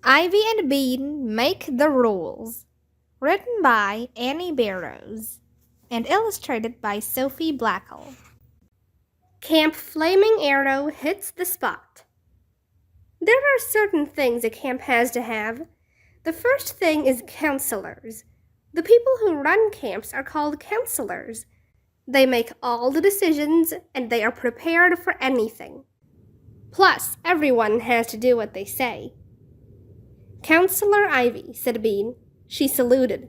Ivy and Bean Make the Rules. Written by Annie Barrows and illustrated by Sophie Blackall. Camp Flaming Arrow hits the spot. There are certain things a camp has to have. The first thing is counselors. The people who run camps are called counselors. They make all the decisions and they are prepared for anything. Plus, everyone has to do what they say. "Counselor Ivy," said Bean. She saluted.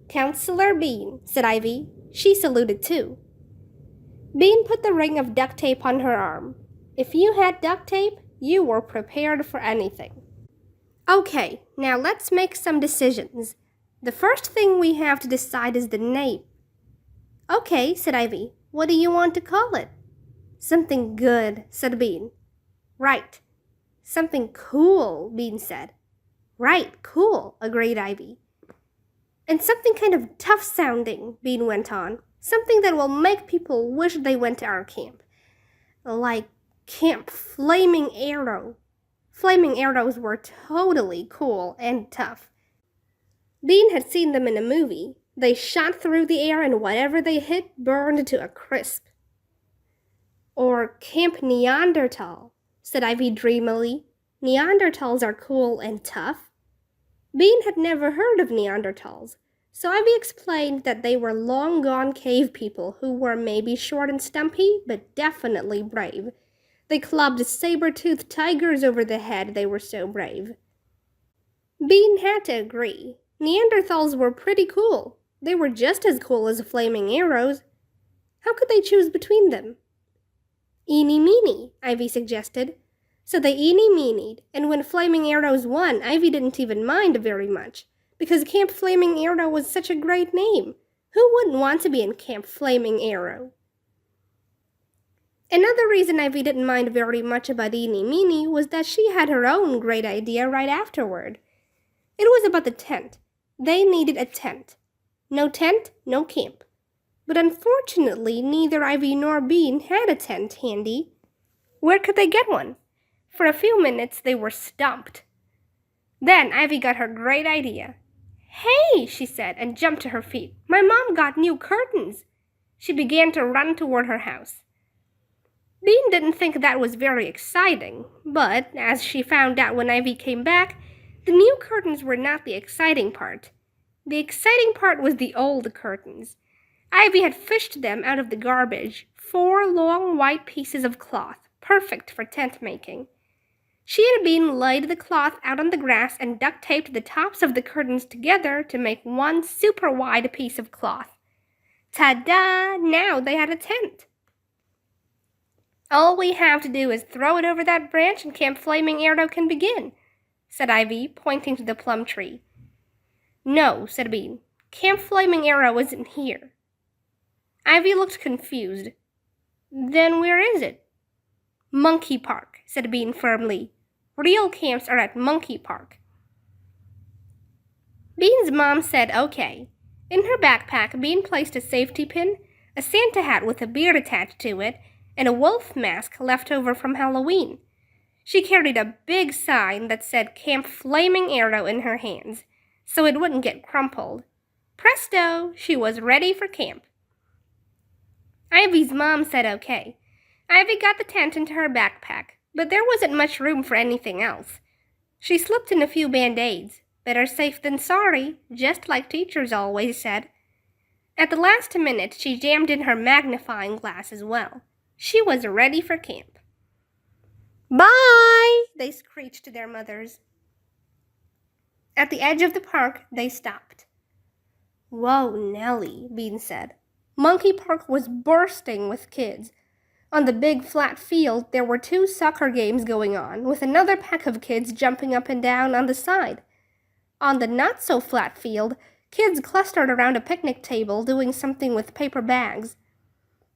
"Counselor Bean," said Ivy. She saluted too. Bean put the ring of duct tape on her arm. If you had duct tape, you were prepared for anything. "Okay, now let's make some decisions. The first thing we have to decide is the name." "Okay," said Ivy. "What do you want to call it?" "Something good," said Bean. "Right. Something cool," Bean said. "Right, cool," agreed Ivy. "And something kind of tough-sounding," Bean went on. "Something that will make people wish they went to our camp. Like Camp Flaming Arrow." Flaming arrows were totally cool and tough. Bean had seen them in a movie. They shot through the air and whatever they hit burned to a crisp. "Or Camp Neanderthal," said Ivy dreamily. "Neanderthals are cool and tough." Bean had never heard of Neanderthals, so Ivy explained that they were long-gone cave people who were maybe short and stumpy, but definitely brave. They clubbed saber-toothed tigers over the head, they were so brave. Bean had to agree. Neanderthals were pretty cool. They were just as cool as flaming arrows. How could they choose between them? "Eeny-meeny," Ivy suggested. So they eeny-meenied, and when Flaming Arrows won, Ivy didn't even mind very much, because Camp Flaming Arrow was such a great name. Who wouldn't want to be in Camp Flaming Arrow? Another reason Ivy didn't mind very much about eeny-meeny was that she had her own great idea right afterward. It was about the tent. They needed a tent. No tent, no camp. But unfortunately, neither Ivy nor Bean had a tent handy. Where could they get one? For a few minutes, they were stumped. Then Ivy got her great idea. "Hey," she said, and jumped to her feet. "My mom got new curtains." She began to run toward her house. Bean didn't think that was very exciting, but as she found out when Ivy came back, the new curtains were not the exciting part. The exciting part was the old curtains. Ivy had fished them out of the garbage, 4 long white pieces of cloth, perfect for tent making. She and Bean laid the cloth out on the grass and duct-taped the tops of the curtains together to make one super wide piece of cloth. Ta-da! Now they had a tent. "All we have to do is throw it over that branch and Camp Flaming Arrow can begin," said Ivy, pointing to the plum tree. "No," said Bean. "Camp Flaming Arrow isn't here." Ivy looked confused. "Then where is it?" "Monkey Park," said Bean firmly. "Real camps are at Monkey Park." Bean's mom said okay. In her backpack, Bean placed a safety pin, a Santa hat with a beard attached to it, and a wolf mask left over from Halloween. She carried a big sign that said Camp Flaming Arrow in her hands, so it wouldn't get crumpled. Presto! She was ready for camp. Ivy's mom said okay. Ivy got the tent into her backpack, but there wasn't much room for anything else. She slipped in a few Band-Aids. Better safe than sorry, just like teachers always said. At the last minute, she jammed in her magnifying glass as well. She was ready for camp. "Bye!" they screeched to their mothers. At the edge of the park, they stopped. "Whoa, Nellie," Bean said. Monkey Park was bursting with kids. On the big flat field, there were 2 soccer games going on, with another pack of kids jumping up and down on the side. On the not-so-flat field, kids clustered around a picnic table doing something with paper bags.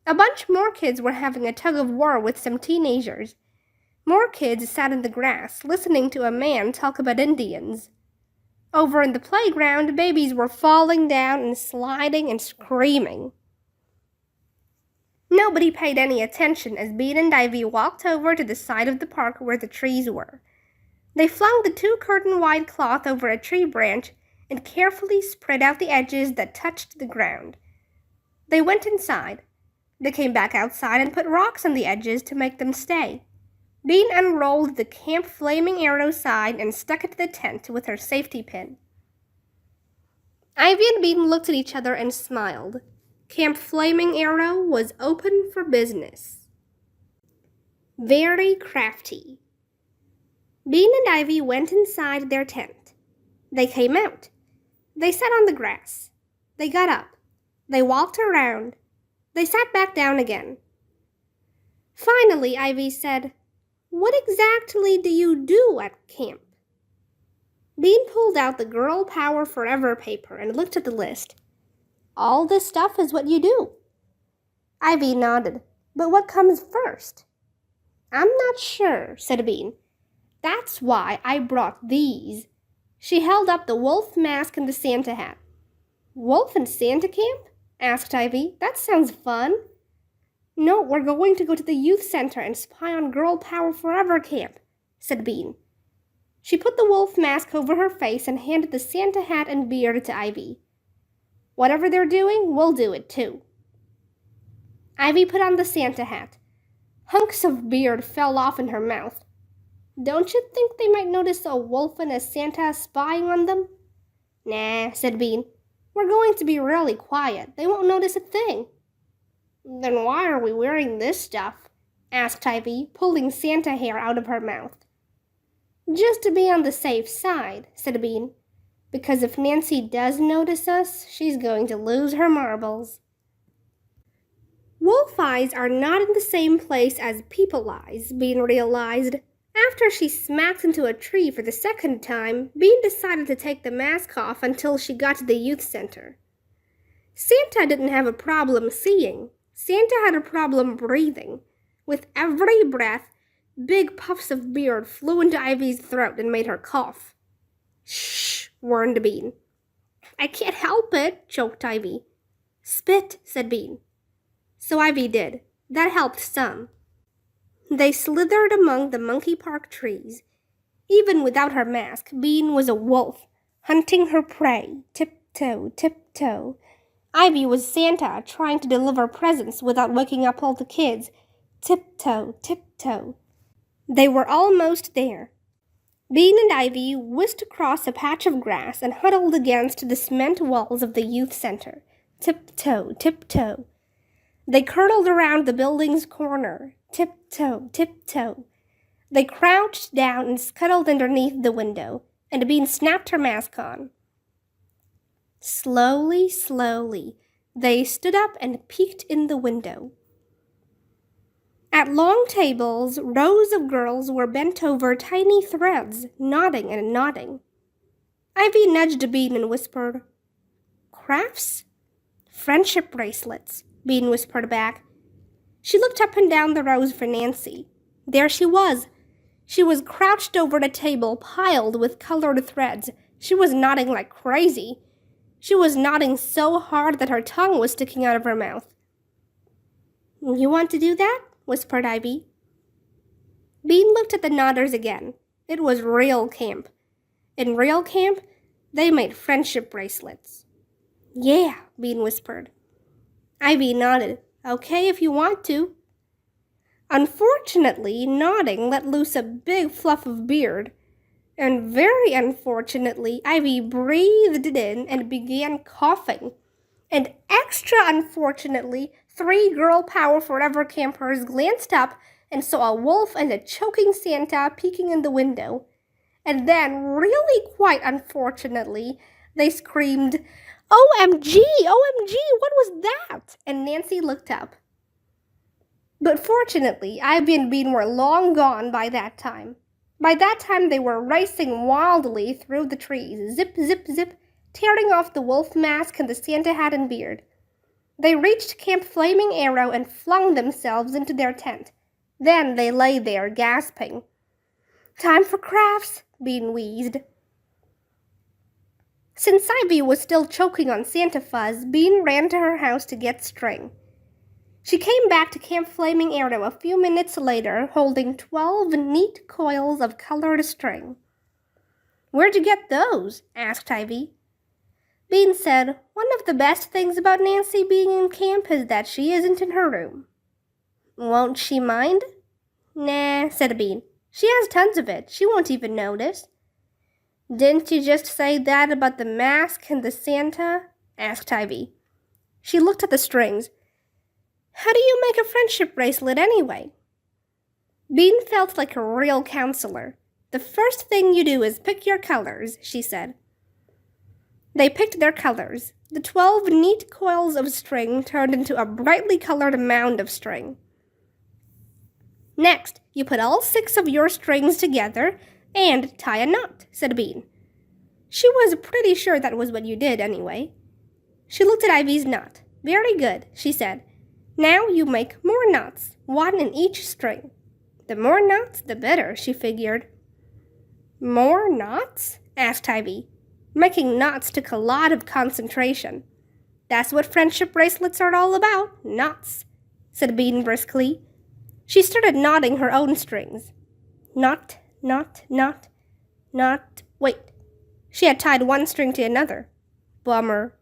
A bunch more kids were having a tug-of-war with some teenagers. More kids sat in the grass, listening to a man talk about Indians. Over in the playground, babies were falling down and sliding and screaming. Nobody paid any attention as Bean and Ivy walked over to the side of the park where the trees were. They flung the 2 curtain-wide cloth over a tree branch and carefully spread out the edges that touched the ground. They went inside. They came back outside and put rocks on the edges to make them stay. Bean unrolled the Camp Flaming Arrow sign and stuck it to the tent with her safety pin. Ivy and Bean looked at each other and smiled. Camp Flaming Arrow was open for business. Very crafty. Bean and Ivy went inside their tent. They came out. They sat on the grass. They got up. They walked around. They sat back down again. Finally, Ivy said, "What exactly do you do at camp?" Bean pulled out the Girl Power Forever paper and looked at the list. "All this stuff is what you do." Ivy nodded. "But what comes first?" "I'm not sure," said Bean. "That's why I brought these." She held up the wolf mask and the Santa hat. "Wolf and Santa camp?" asked Ivy. "That sounds fun." "No, we're going to go to the youth center and spy on Girl Power Forever camp," said Bean. She put the wolf mask over her face and handed the Santa hat and beard to Ivy. "Whatever they're doing, we'll do it too." Ivy put on the Santa hat. Hunks of beard fell off in her mouth. "Don't you think they might notice a wolf and a Santa spying on them?" "Nah," said Bean. "We're going to be really quiet. They won't notice a thing." "Then why are we wearing this stuff?" asked Ivy, pulling Santa hair out of her mouth. "Just to be on the safe side," said Bean. "Because if Nancy does notice us, she's going to lose her marbles." Wolf eyes are not in the same place as people eyes, Bean realized. After she smacked into a tree for the second time, Bean decided to take the mask off until she got to the youth center. Santa didn't have a problem seeing. Santa had a problem breathing. With every breath, big puffs of beard flew into Ivy's throat and made her cough. "Shh," warned Bean. "I can't help it," choked Ivy. "Spit," said Bean. So Ivy did. That helped some. They slithered among the Monkey Park trees. Even without her mask, Bean was a wolf, hunting her prey, tiptoe, tiptoe. Ivy was Santa, trying to deliver presents without waking up all the kids, tiptoe, tiptoe. They were almost there. Bean and Ivy whisked across a patch of grass and huddled against the cement walls of the youth center, tiptoe, tiptoe. They curled around the building's corner, tiptoe, tiptoe. They crouched down and scuttled underneath the window, and Bean snapped her mask on. Slowly, slowly, they stood up and peeked in the window. At long tables, rows of girls were bent over tiny threads, nodding and nodding. Ivy nudged Bean and whispered, "Crafts?" "Friendship bracelets," Bean whispered back. She looked up and down the rows for Nancy. There she was. She was crouched over a table piled with colored threads. She was nodding like crazy. She was nodding so hard that her tongue was sticking out of her mouth. "You want to do that?" whispered Ivy. Bean looked at the nodders again. It was real camp. In real camp, they made friendship bracelets. "Yeah," Bean whispered. Ivy nodded. "Okay, if you want to." Unfortunately, nodding let loose a big fluff of beard. And very unfortunately, Ivy breathed it in and began coughing. And extra unfortunately, 3 Girl Power Forever campers glanced up and saw a wolf and a choking Santa peeking in the window. And then, really quite unfortunately, they screamed, "OMG! OMG! What was that?" And Nancy looked up. But fortunately, Ivy and Bean were long gone by that time. By that time, they were racing wildly through the trees, zip, zip, zip, tearing off the wolf mask and the Santa hat and beard. They reached Camp Flaming Arrow and flung themselves into their tent. Then they lay there, gasping. "Time for crafts," Bean wheezed. Since Ivy was still choking on Santa fuzz, Bean ran to her house to get string. She came back to Camp Flaming Arrow a few minutes later, holding 12 neat coils of colored string. Where'd you get those? Asked Ivy. Bean said, one of the best things about Nancy being in camp is that she isn't in her room. Won't she mind? Nah, said Bean. She has tons of it. She won't even notice. Didn't you just say that about the mask and the Santa? Asked Ivy. She looked at the strings. How do you make a friendship bracelet anyway? Bean felt like a real counselor. The first thing you do is pick your colors, she said. They picked their colors. The 12 neat coils of string turned into a brightly colored mound of string. Next, you put all 6 of your strings together and tie a knot, said Bean. She was pretty sure that was what you did anyway. She looked at Ivy's knot. Very good, she said. Now you make more knots, 1 in each string. The more knots, the better, she figured. More knots? Asked Ivy. Making knots took a lot of concentration. That's what friendship bracelets are all about, knots, said Bean briskly. She started knotting her own strings. Knot, knot, knot, knot. Wait, she had tied one string to another. Bummer.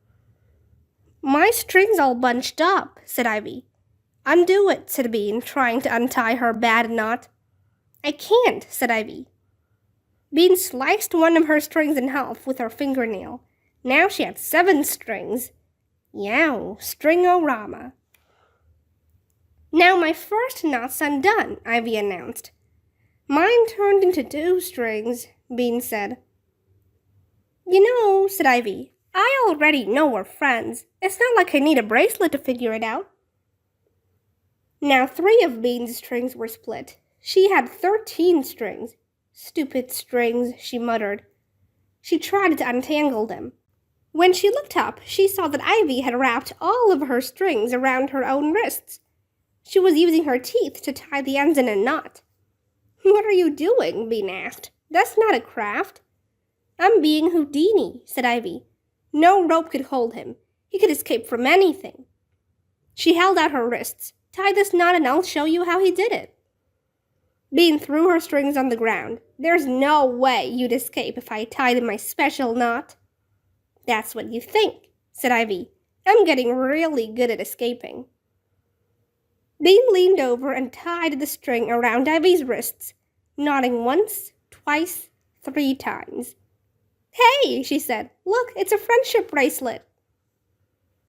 My string's all bunched up, said Ivy. Undo it, said Bean, trying to untie her bad knot. I can't, said Ivy. Bean sliced one of her strings in half with her fingernail. Now she had 7 strings. Yow, string-o-rama. Now my first knot's undone, Ivy announced. Mine turned into 2 strings, Bean said. You know, said Ivy, I already know we're friends. It's not like I need a bracelet to figure it out. Now 3 of Bean's strings were split. She had 13 strings. Stupid strings, she muttered. She tried to untangle them. When she looked up, she saw that Ivy had wrapped all of her strings around her own wrists. She was using her teeth to tie the ends in a knot. What are you doing? Bean asked. That's not a craft. I'm being Houdini, said Ivy. No rope could hold him. He could escape from anything. She held out her wrists. Tie this knot and I'll show you how he did it. Bean threw her strings on the ground. There's no way you'd escape if I tied my special knot. That's what you think, said Ivy. I'm getting really good at escaping. Bean leaned over and tied the string around Ivy's wrists, knotting once, twice, 3 times. Hey, she said, look, it's a friendship bracelet.